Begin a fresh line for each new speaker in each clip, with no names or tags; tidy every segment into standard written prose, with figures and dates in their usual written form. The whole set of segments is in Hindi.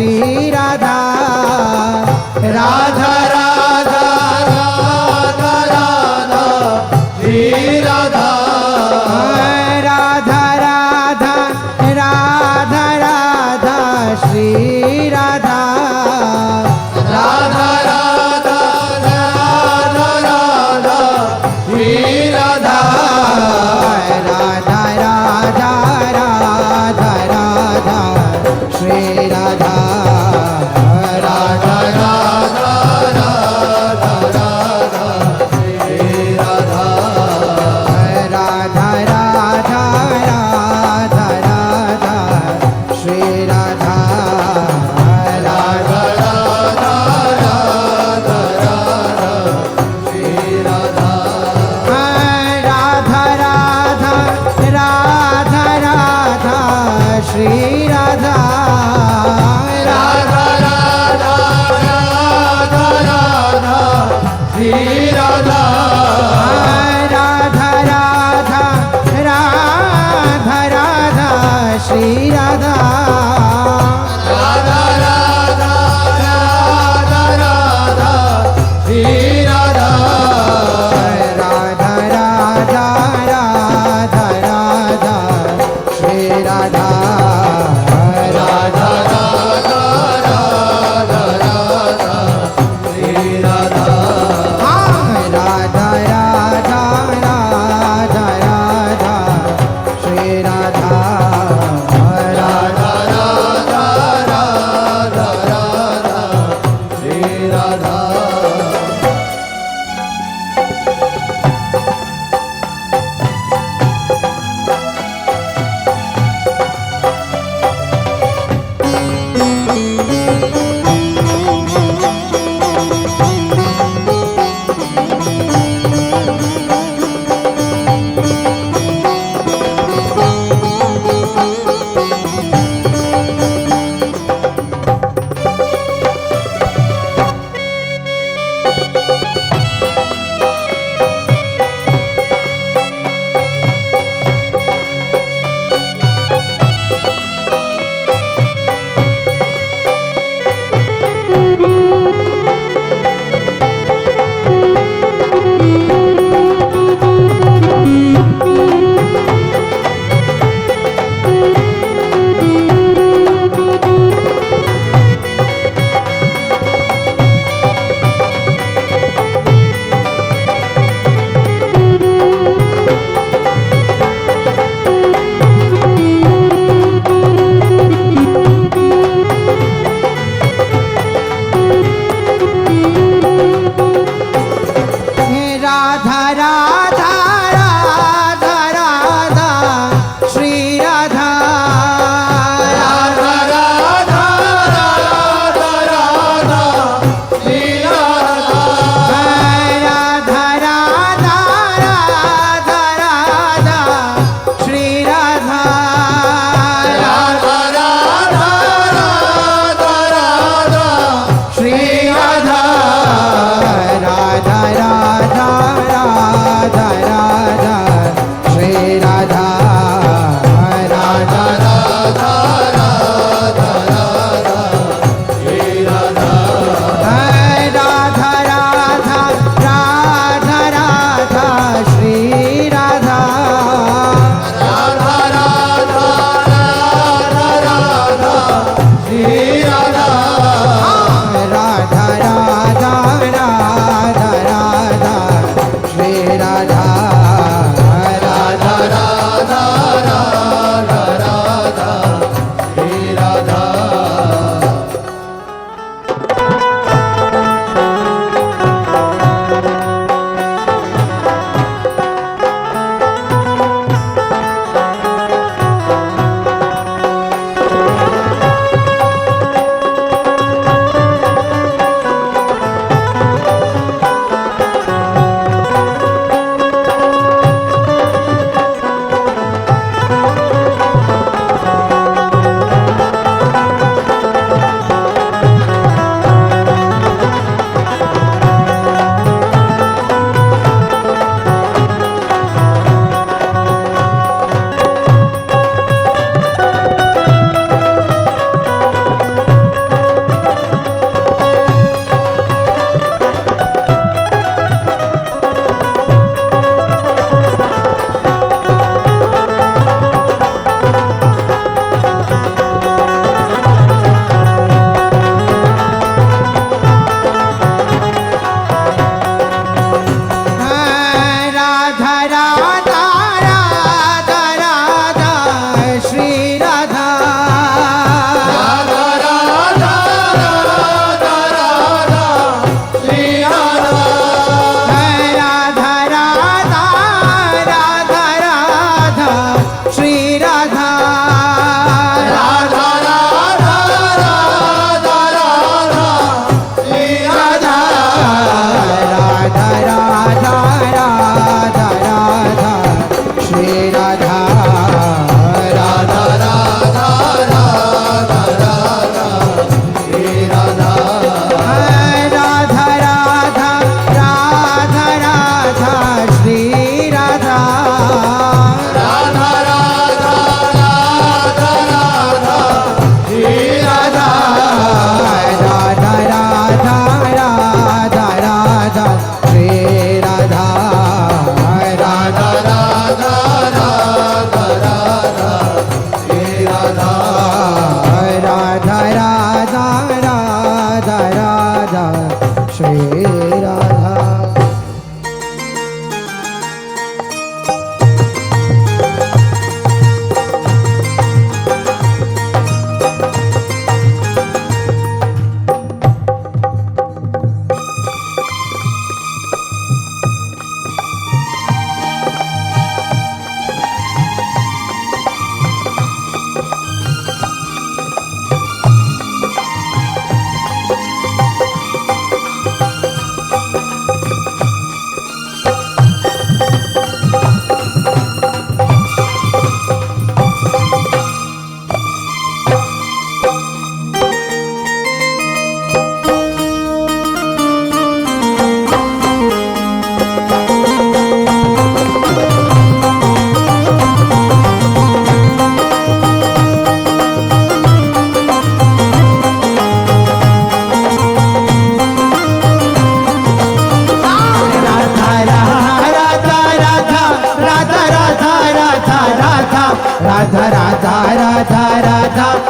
श्री राधा
राधा राधा राधा राधा श्री राधा
राधा राधा राधा राधा श्री राधा
राधा राधा राधा राधा श्री राधा
राधा राधा राधा राधा श्री राधा
राधा राधा राधा राधा श्री राधा
राधा राधा राधा राधा श्री राधा
राधा राधा राधा राधा श्री राधा
राधा राधा राधा राधा श्री राधा
राधा राधा राधा राधा श्री राधा
राधा राधा राधा राधा श्री राधा
राधा राधा राधा राधा श्री राधा
राधा राधा राधा राधा श्री राधा
राधा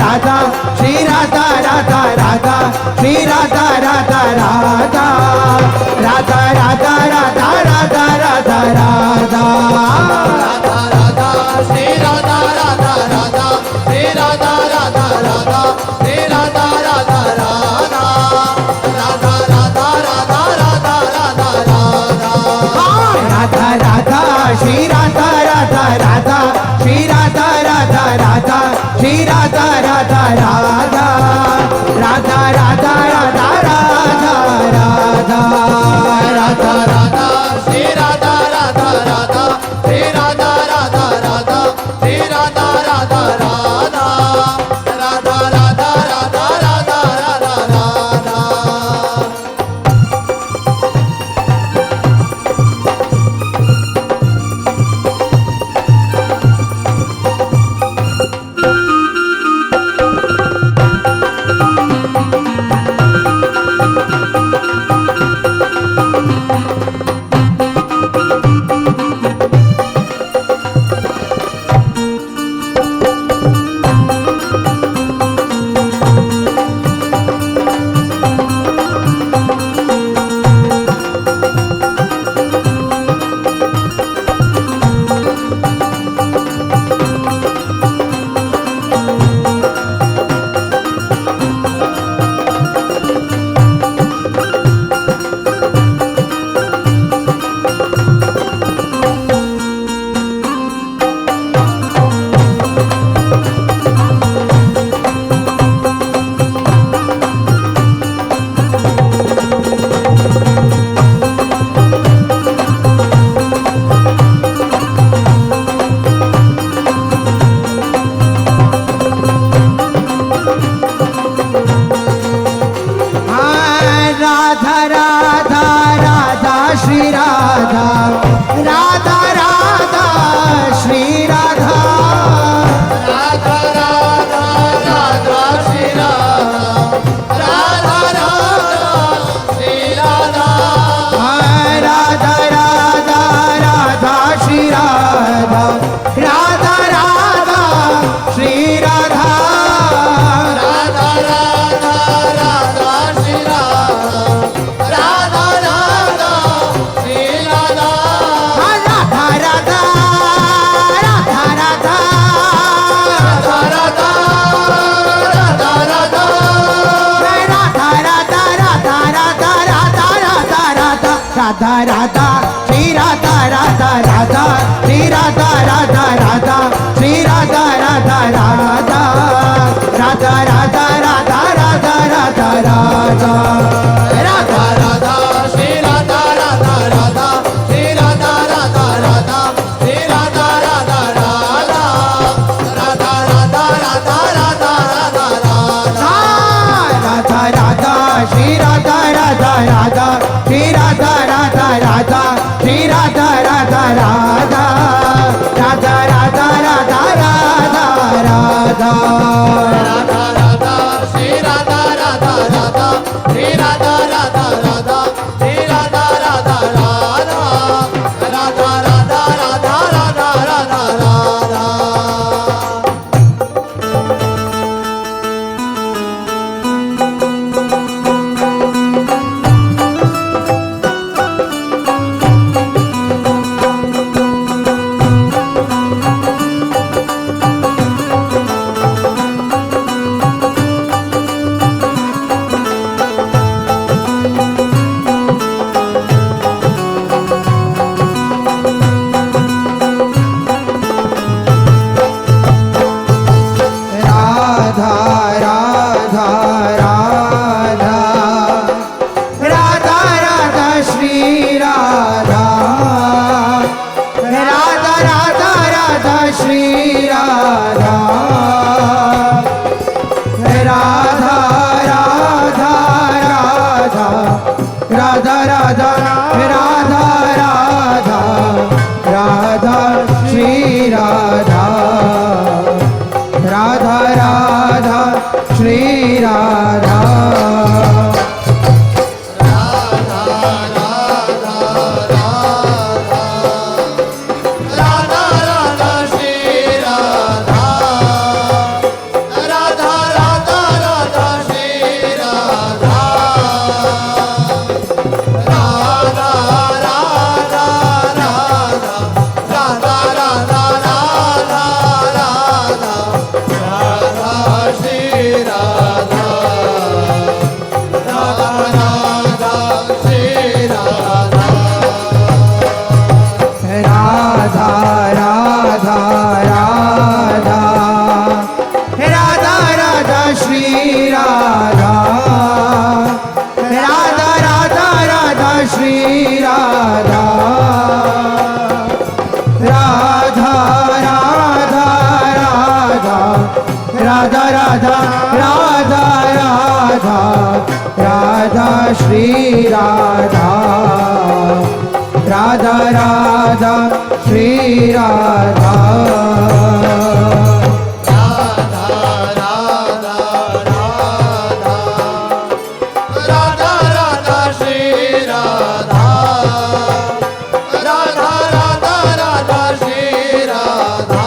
राधा श्री राधा राधा राधा श्री राधा राधा राधा राधा राधा राधा राधा राधा राधा
राधा राधा श्री राधा राधा राधा श्री राधा राधा राधा श्री राधा राधा राधा राधा राधा राधा राधा राधा
राधा राधा श्री राधा राधा राधा श्री राधा राधा राधा श्री राधा राधा राधा राधा राधा राधा राधा राधा
राधा राधा श्री राधा राधा राधा श्री राधा राधा राधा श्री राधा राधा राधा राधा राधा राधा राधा राधा राधा
राधा राधा राधा श्री राधा राधा राधा श्री राधा
राधा राधा राधा श्री राधा राधा राधा श्री राधा
राधा राधा राधा श्री राधा राधा राधा श्री राधा
राधा राधा राधा श्री राधा राधा राधा श्री राधा
राधा राधा राधा राधा
राधा राधा राधा
राधा राधा श्री राधा राधा राधा श्री राधा राधा राधा श्री राधा राधा राधा राधा राधा राधा राधा राधा राधा
राधा राधा श्री राधा राधा राधा श्री राधा राधा राधा श्री राधा राधा राधा राधा राधा राधा राधा राधा
राधा राधा श्री राधा राधा राधा श्री राधा राधा राधा श्री राधा राधा राधा राधा राधा राधा राधा राधा
राधा राधा श्री राधा राधा राधा श्री राधा राधा राधा श्री राधा राधा राधा राधा राधा राधा राधा राधा राधा
राधा राधा राधा राधा राधा श्री राधा राधा राधा श्री राधा
राधा राधा श्री राधा राधा
राधा राधा श्री राधा राधा राधा श्री राधा राधा राधा श्री राधा
राधा राधा राधा राधा राधा श्री राधा राधा राधा राधा श्री राधा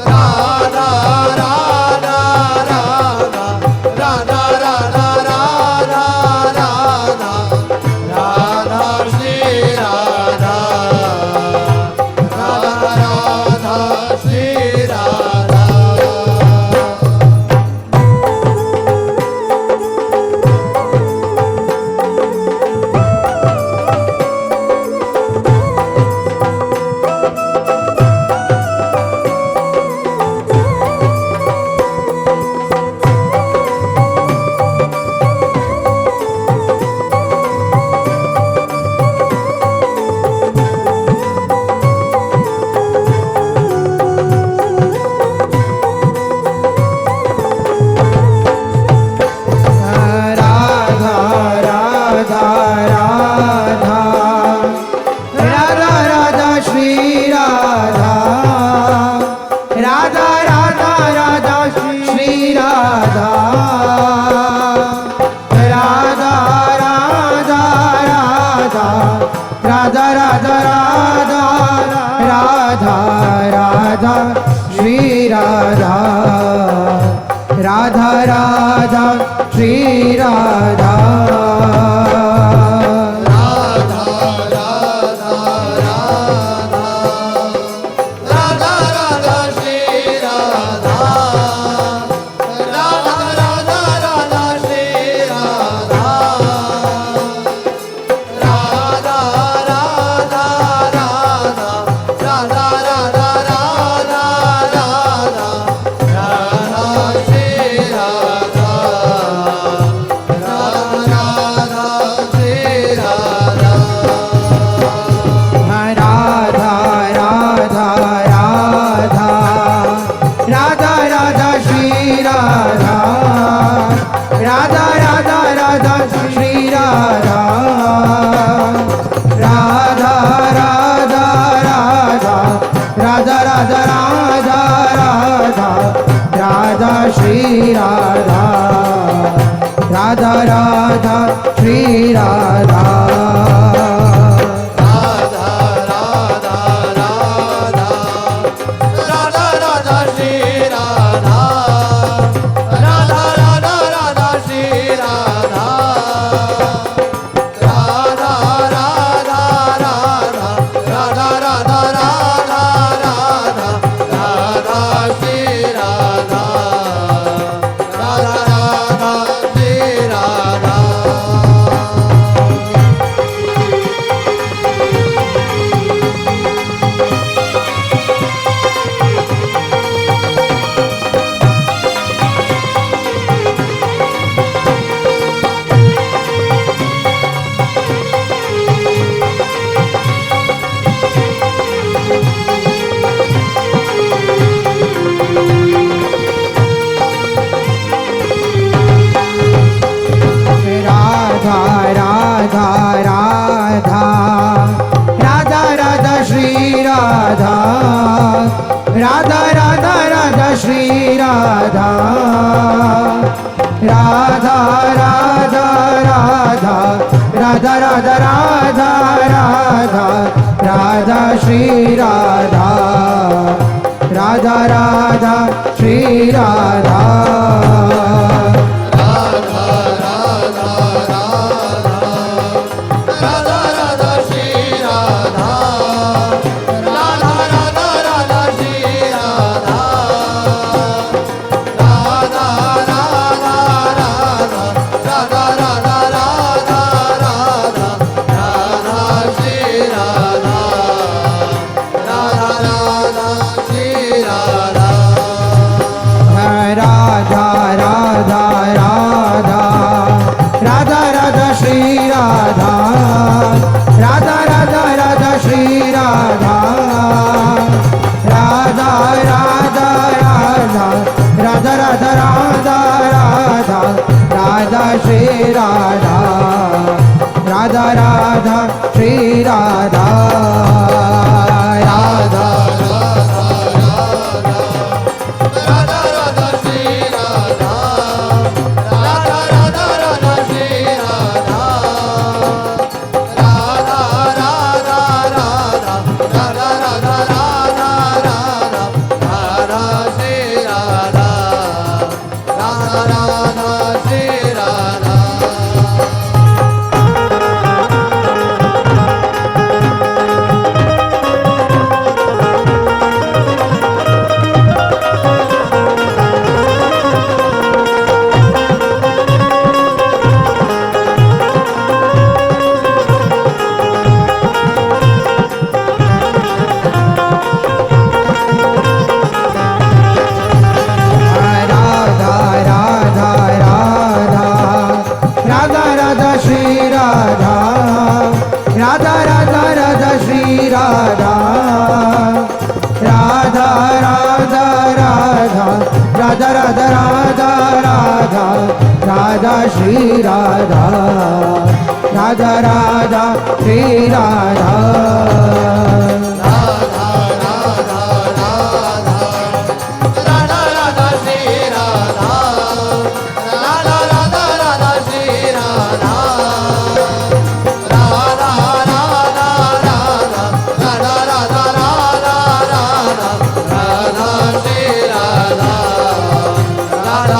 राधा राधा राधा राधा राधा राधा राधा राधा श्री राधा राधा राधा श्री राधा
राधा राधा राधा राधा राधा श्री राधा राधा राधा राधा श्री राधा राधा राधा राधा राधा राधा राधा राधा राधा श्री राधा राधा राधा श्री राधा
राधा राधा राधा राधा राधा श्री राधा राधा राधा राधा श्री राधा राधा राधा राधा राधा राधा राधा राधा राधा श्री राधा राधा राधा श्री राधा
राधा राधा राधा राधा राधा श्री राधा राधा राधा राधा श्री राधा राधा राधा राधा राधा राधा राधा राधा राधा श्री राधा राधा राधा श्री राधा
राधा राधा राधा राधा श्री राधा राधा राधा राधा श्री राधा राधा राधा राधा राधा राधा राधा राधा राधा श्री राधा राधा राधा श्री राधा
राधा राधा राधा राधा राधा श्री राधा राधा राधा राधा श्री राधा राधा राधा राधा राधा राधा राधा राधा राधा राधा श्री राधा राधा राधा श्री राधा राधा
राधा राधा श्री राधा राधा राधा राधा श्री राधा राधा राधा राधा राधा राधा राधा राधा राधा श्री राधा राधा राधा श्री राधा
राधा राधा राधा राधा राधा श्री राधा राधा राधा राधा श्री राधा राधा राधा राधा राधा राधा राधा राधा राधा श्री राधा राधा राधा श्री राधा
राधा राधा श्री राधा राधा राधा राधा श्री राधा राधा राधा राधा राधा राधा राधा राधा राधा श्री राधा राधा